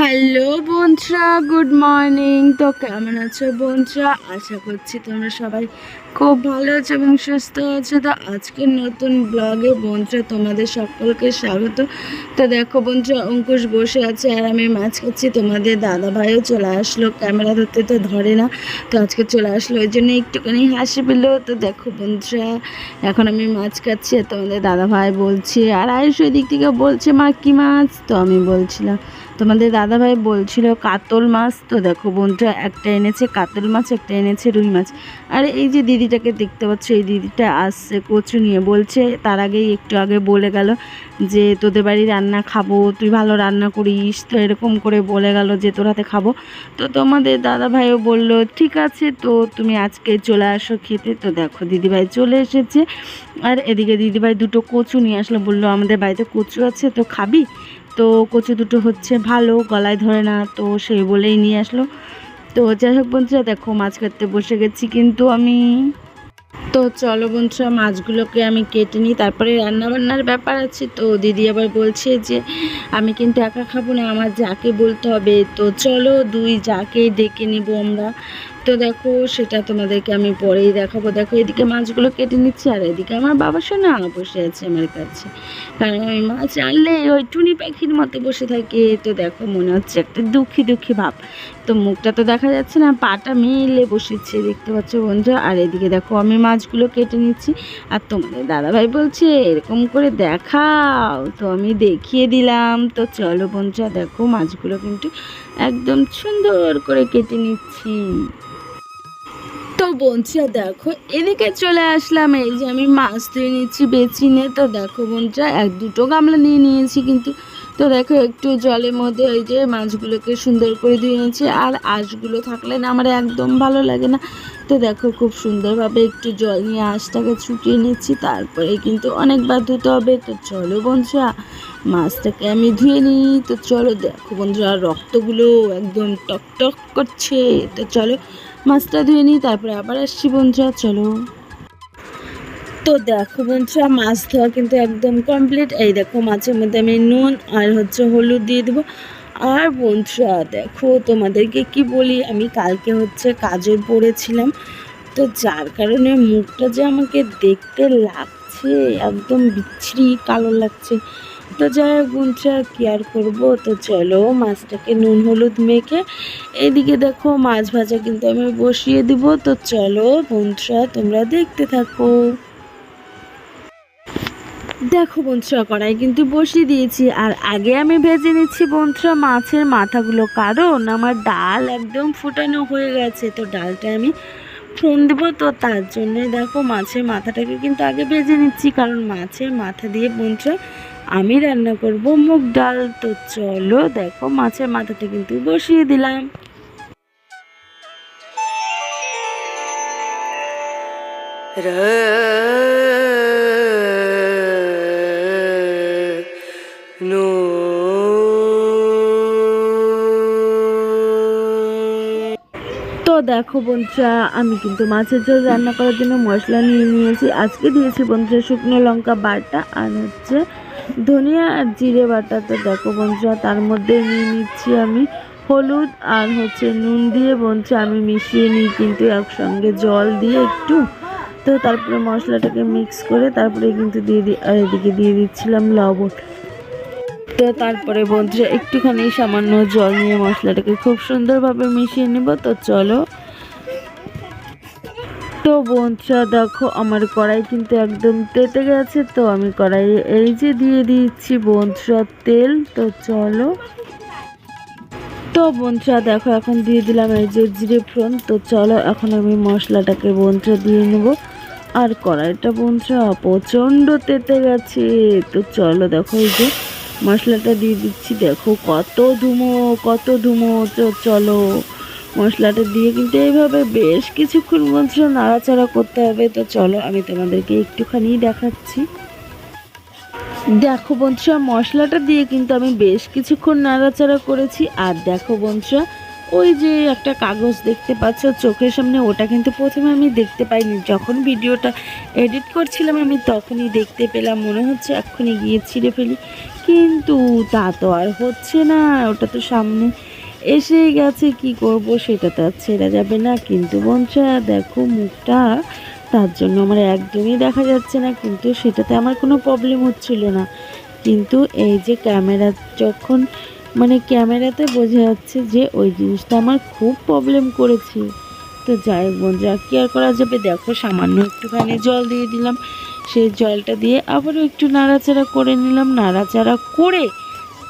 Hello বন্ধুরা, good morning. তো কেমন আছো বন্ধুরা? আশা করছি তোমরা সবাই খুব ভালো আছো এবং সুস্থ আছো। তো আজকের নতুন ব্লগে বন্ধুরা তোমাদের সকলকে স্বাগত। তো দেখো বন্ধুরা, অঙ্কুশ বসে আছে আর আমি মাছ খাচ্ছি। তোমাদের দাদা ভাইও চলে আসলো, ক্যামেরা ধরতে তো ধরে না, তো আজকে চলে আসলো, ওই জন্য একটুখানি হাসি পেল। তো দেখো বন্ধুরা, এখন আমি মাছ খাচ্ছি আর তোমাদের দাদা ভাই বলছে, আর আয়ুষ ওই দিক থেকে বলছে মা কী মাছ। তো আমি বলছিলাম, তোমাদের দাদাভাই বলছিল কাতল মাছ। তো দেখো বন্ধুরা, একটা এনেছে কাতল মাছ, একটা এনেছে রুই মাছ। আর এই যে দিদিটাকে দেখতে পাচ্ছ, এই দিদিটা আসছে কচু নিয়ে, বলছে তার আগেই একটু আগে বলে গেল যে তোদের বাড়ি রান্না খাবো, তুই ভালো রান্না করিস। তো এরকম করে বলে গেল যে তোর হাতে খাবো। তো তোমাদের দাদাভাইও বলল ঠিক আছে, তো তুমি আজকে চলে আসো খেতে। তো দেখো দিদিভাই চলে এসেছে, আর এদিকে দিদিভাই দুটো কচু নিয়ে আসলো, বললো আমাদের বাড়িতে কচু আছে, তো খাবি? তো কচু দুটো হচ্ছে ভালো, গলায় ধরে না, তো সেই বলেই নিয়ে আসলো। তো যাই হোক বন্ধুরা, দেখো মাছ কাটতে বসে গেছি কিন্তু আমি। তো চলো বন্ধুরা, মাছগুলোকে আমি কেটে নিই, তারপরে রান্নাবান্নার ব্যাপার আছে। তো দিদি আবার বলছে যে আমি কিন্তু একা খাবো না, আমার যাকে বলতে হবে। তো চলো দুই যাকেই ডেকে নিব আমরা। তো দেখো সেটা তোমাদেরকে আমি পরেই দেখাবো। দেখো এদিকে মাছগুলো কেটে নিচ্ছি, আর এদিকে আমার বাবা সোনা বসে আছে আমার কাছে, কারণ আমি মাছ আনলে ওই টুনি পাখির মতো বসে থাকে। তো দেখো মনে হচ্ছে একটা দুঃখী দুঃখী ভাব। তো মুখটা তো দেখা যাচ্ছে না, পাটা মেলে বসেছে, দেখতে পাচ্ছ বন্ধুরা। আর এদিকে দেখো আমি মাছগুলো কেটে নিচ্ছি, আর তোমাদের দাদাভাই বলছে এরকম করে দেখাও, তো আমি দেখিয়ে দিলাম। তো চলো বন্ধুরা, দেখো মাছগুলো কিন্তু একদম সুন্দর করে কেটে নিচ্ছি। তো বন্ধুরা দেখো এদিকে চলে আসলাম, এই যে আমি মাছ ধুয়ে নিচ্ছি বেছে নিয়ে। তো দেখো বন্ধুরা, এক দুটো গামলা নিয়ে নিয়েছি কিন্তু। তো দেখো একটু জলের মধ্যে ওই যে মাছগুলোকে সুন্দর করে ধুয়ে নিয়েছি, আর আঁশগুলো থাকলে না আমার একদম ভালো লাগে না। তো দেখো খুব সুন্দরভাবে একটু জল নিয়ে আঁশটাকে ছুটিয়ে নিচ্ছি, তারপরে কিন্তু অনেকবার ধুতে হবে। তো চলো বন্ধুরা, মাছটাকে আমি ধুয়ে নিই। তো চলো দেখো বন্ধুরা, রক্তগুলো একদম টক টক করছে। তো চলো মাছটা ধুয়ে নিই, তারপরে আবার আসছি বন্ধুরা, চলো। তো দেখো বন্ধুরা, মাছ ধোয়া কিন্তু একদম কমপ্লিট। এই দেখো মাছের মধ্যে আমি নুন আর হচ্ছে হলুদ দিয়ে দেবো। আর বন্ধুরা দেখো তোমাদেরকে কি বলি, আমি কালকে হচ্ছে কাজল পরেছিলাম, তো যার কারণে মুখটা যে আমাকে দেখতে লাগছে একদম বিচ্ছিরি কালো লাগছে। তো যাই হোক বন্ধুরা, কি আর করবো। তো চলো মাছটাকে নুন হলুদ মেখে এইদিকে দেখো মাছ ভাজা কিন্তু আমি বসিয়ে দিব। তো চলো বন্ধুরা, তোমরা দেখতে থাকো। দেখো বন্ধুরা, কড়াই কিন্তু বসিয়ে দিয়েছি, আর আগে আমি ভেজে নিচ্ছি বন্ধুরা মাছের মাথাগুলো, কারণ আমার ডাল একদম ফুটানো হয়ে গেছে। তো ডালটা আমি ফোড়ন দেবো, তো তার জন্যে দেখো মাছের মাথাটাকে কিন্তু আগে ভেজে নিচ্ছি, কারণ মাছের মাথা দিয়ে বন্ধুরা আমি রান্না করব মুগ ডাল। তো চলো দেখো মাছের মাথাটা কিন্তু বসিয়ে দিলাম। তো দেখো বন্ধুরা, আমি কিন্তু মাছের ঝোল রান্না করার জন্য মশলা নিয়ে নিয়েছি। আজকে দিয়েছি বন্ধুরা শুকনো লঙ্কা বাটা, আর হচ্ছে ধনিয়া আর জিরে বাটা। তো দেখো বন্ধুরা, তার মধ্যে নিয়ে নিচ্ছি আমি হলুদ আর হচ্ছে নুন দিয়ে বন্ধুরা আমি মিশিয়ে নিই কিন্তু একসঙ্গে জল দিয়ে একটু। তো তারপরে মশলাটাকে মিক্স করে তারপরে কিন্তু দিয়ে দিই, আর এদিকে দিয়ে দিচ্ছিলাম লবণ। তো তারপরে বন্ধুরা একটুখানি সামান্য জল নিয়ে মশলাটাকে খুব সুন্দরভাবে মিশিয়ে নেব। তো চলো। তো বন্ধুরা দেখো আমার কড়াই কিন্তু একদম তেতে গেছে, তো আমি কড়াইয়ে এই যে দিয়ে দিচ্ছি বন্ধুরা তেল। তো চলো। তো বন্ধুরা দেখো এখন দিয়ে দিলাম এই যে জিরে ফোড়ন। তো চলো এখন আমি মশলাটাকে বন্ধুরা দিয়ে নেব, আর কড়াইটা বন্ধুরা প্রচণ্ড তেতে গেছে। তো চলো দেখো এই যে মশলাটা দিয়ে দিচ্ছি, দেখো কত ধুমো কত ধুমো। তো চলো মশলাটা দিয়ে কিন্তু এইভাবে বেশ কিছুক্ষণ বন্ধুরা নাড়াচাড়া করতে হবে। তো চলো আমি তোমাদেরকে একটুখানি দেখাচ্ছি। দেখো বন্ধুরা, মশলাটা দিয়ে কিন্তু আমি বেশ কিছুক্ষণ নাড়াচাড়া করেছি, আর দেখো বন্ধুরা ওই যে একটা কাগজ দেখতে পাচ্ছ চোখের সামনে, ওটা কিন্তু প্রথমে আমি দেখতে পাইনি, যখন ভিডিওটা এডিট করছিলাম আমি তখনই দেখতে পেলাম, মনে হচ্ছে এক্ষুনি গিয়ে ছিঁড়ে ফেলি, কিন্তু তা তো আর হচ্ছে না, ওটা তো সামনে এসে গেছে, কি করব, সেটা তো আর ছেড়া যাবে না। কিন্তু বন্ধুরা দেখো মুখটা, তার জন্য আমার একদমই দেখা যাচ্ছে না, কিন্তু সেটাতে আমার কোনো প্রবলেম হচ্ছিল না। কিন্তু এই যে ক্যামেরা, যখন ক্যামেরাতে বোঝা যাচ্ছে যে ওই জিনিসটা আমার খুব প্রবলেম করেছে। তো যাই হোক বন্ধুরা, কি আর করা যাবে। দেখো সামান্য একটুখানি জল দিয়ে দিলাম, সেই জলটা দিয়ে আবারও একটু নাড়াচাড়া করে নিলাম, নাড়াচাড়া করে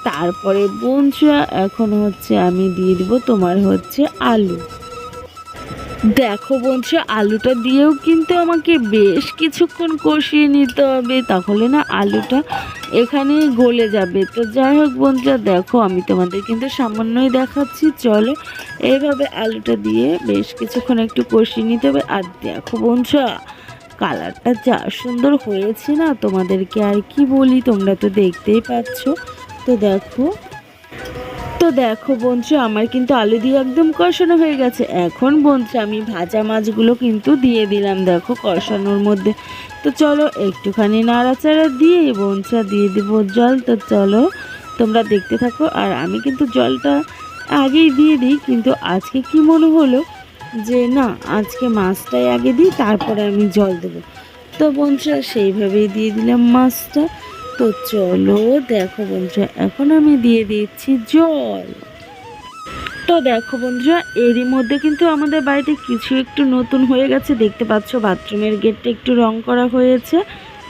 তারপরে বন্ধুরা এখন হচ্ছে আমি দিয়ে দিব তোমার হচ্ছে আলু। দেখো বন্ধুরা, আলুটা দিয়েও কিন্তু আমাকে বেশ কিছুক্ষণ কষিয়ে নিতে হবে, তাহলে না আলুটা এখানে গলে যাবে। তো যাই হোক বন্ধুরা, দেখো আমি তোমাদের কিন্তু সামান্যই দেখাচ্ছি, চলো এইভাবে আলুটা দিয়ে বেশ কিছুক্ষণ একটু কষিয়ে নিতে হবে। আর দেখো বন্ধুরা, কালারটা যা সুন্দর হয়েছে না, তোমাদেরকে আর কি বলি, তোমরা তো দেখতেই পাচ্ছ। তো দেখো বন্ধুরা, আমার কিন্তু আলু দিয়ে একদম কষানো হয়ে গেছে। এখন বন্ধুরা আমি ভাজা মাছগুলো কিন্তু দিয়ে দিলাম, দেখো কষানোর মধ্যে। তো চলো একটুখানি নাড়াচাড়া দিয়ে বন্ধুরা দিয়ে দিব জল। তো চলো তোমরা দেখতে থাকো, আর আমি কিন্তু জলটা আগেই দিয়ে দিই, কিন্তু আজকে কি মনে হলো যে না, আজকে মাছটাই আগে দিই, তারপরে আমি জল দেবো। তো বন্ধুরা সেইভাবেই দিয়ে দিলাম মাছটা। তো চলো দেখো বন্ধুরা, এখন আমি দিয়ে দিচ্ছি জল। তো দেখো বন্ধুরা, এরই মধ্যে কিন্তু আমাদের বাড়িতে কিছু একটু নতুন হয়ে গেছে, দেখতে পাচ্ছ বাথরুমের গেটটা একটু রং করা হয়েছে,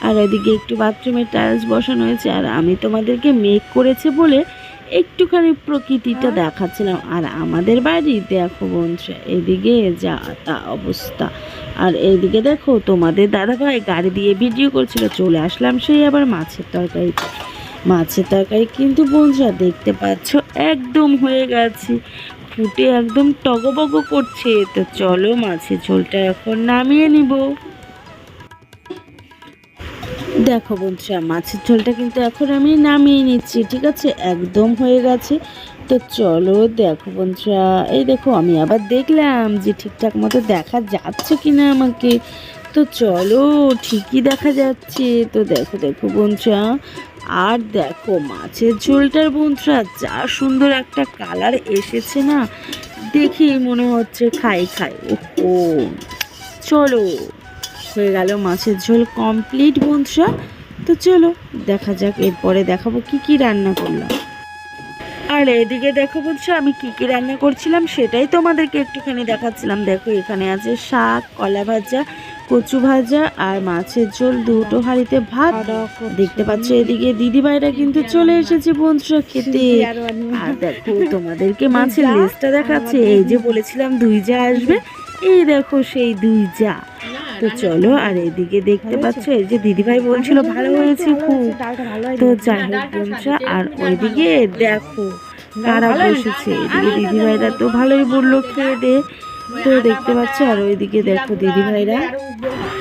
আর এদিকে একটু বাথরুমের টাইলস বসানো হয়েছে। আর আমি তোমাদেরকে মেক করেছে বলে একটুখানি প্রকৃতিটা দেখাচ্ছিলাম। আর আমাদের বাড়ি দেখো বন্ধুরা, এদিকে যা তা অবস্থা। আর এইদিকে দেখো তোমাদের দাদাভাই গাড়ি দিয়ে ভিডিও করছিল, চলে আসলাম সেই আবার মাছের তরকারি কিন্তু বন্ধুরা দেখতে পাচ্ছ একদম হয়ে গেছে, ফুটে একদম টগবগ করছে। তো চলো মাছের ঝোলটা এখন নামিয়ে নিব। দেখো বন্ধুরা, মাছের ঝোলটা কিন্তু এখন আমি নামিয়ে নিচ্ছি, ঠিক আছে, একদম হয়ে গেছে। তো চলো দেখো বন্ধুরা, এই দেখো আমি আবার দেখলাম যে ঠিকঠাক মতো দেখা যাচ্ছে কিনা আমাকে। তো চলো, ঠিকই দেখা যাচ্ছে। তো দেখো দেখো বন্ধুরা, আর দেখো মাছের ঝোলটার বন্ধুরা যা সুন্দর একটা কালার এসেছে না, দেখি মনে হচ্ছে খাই খাই। ও চলো, হয়ে গেল মাছের ঝোল কমপ্লিট বন্ধুরা। তো চলো দেখা যাক, এরপরে দেখাবো কি কি রান্না করলাম। আর এদিকে দেখো বন্ধুরা, আমি কি কি রান্না করছিলাম সেটাই তোমাদেরকে একটুখানি দেখাচ্ছিলাম। দেখো এখানে আছে শাক, কলা ভাজা, কচু ভাজা আর মাছের ঝোল, দুটো হাঁড়িতে ভাত। দেখতে পাচ্ছ এদিকে দিদিভাইরা কিন্তু চলে এসেছে বন্ধুরা খেতে। আর দেখো তোমাদেরকে মাছের লেজটা দেখাচ্ছে, এই যে বলেছিলাম দুই যা আসবে, এই দেখো সেই দুই যা। তো চলো, আর এদিকে দেখতে পাচ্ছ এই যে দিদিভাই বলছিল ভালো হয়েছে খুব। তো যাই হোক বন্ধুরা, আর ওইদিকে দেখো কারা বসেছে, এদিকে দিদিভাইরা তো ভালোই বললো খেয়ে দে। তো দেখতে পাচ্ছ, আর ওইদিকে দেখো দিদিভাইরা।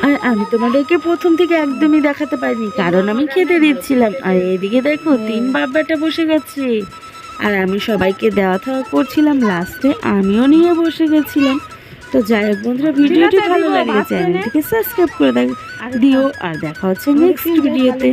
আর আমি তোমাদেরকে প্রথম থেকে একদমই দেখাতে পারিনি, কারণ আমি খেতে দিচ্ছিলাম। আর এইদিকে দেখো তিন বাব্বাটা বসে গেছে, আর আমি সবাইকে দেওয়া থাওয়া করছিলাম, লাস্টে আমিও নিয়ে বসে গেছিলাম। তো যাই হোক বন্ধুরা, ভিডিওটি ভালো লাগলে চ্যানেলটিকে সাবস্ক্রাইব করে দিও, আর দেখা হচ্ছে নেক্সট ভিডিওতে।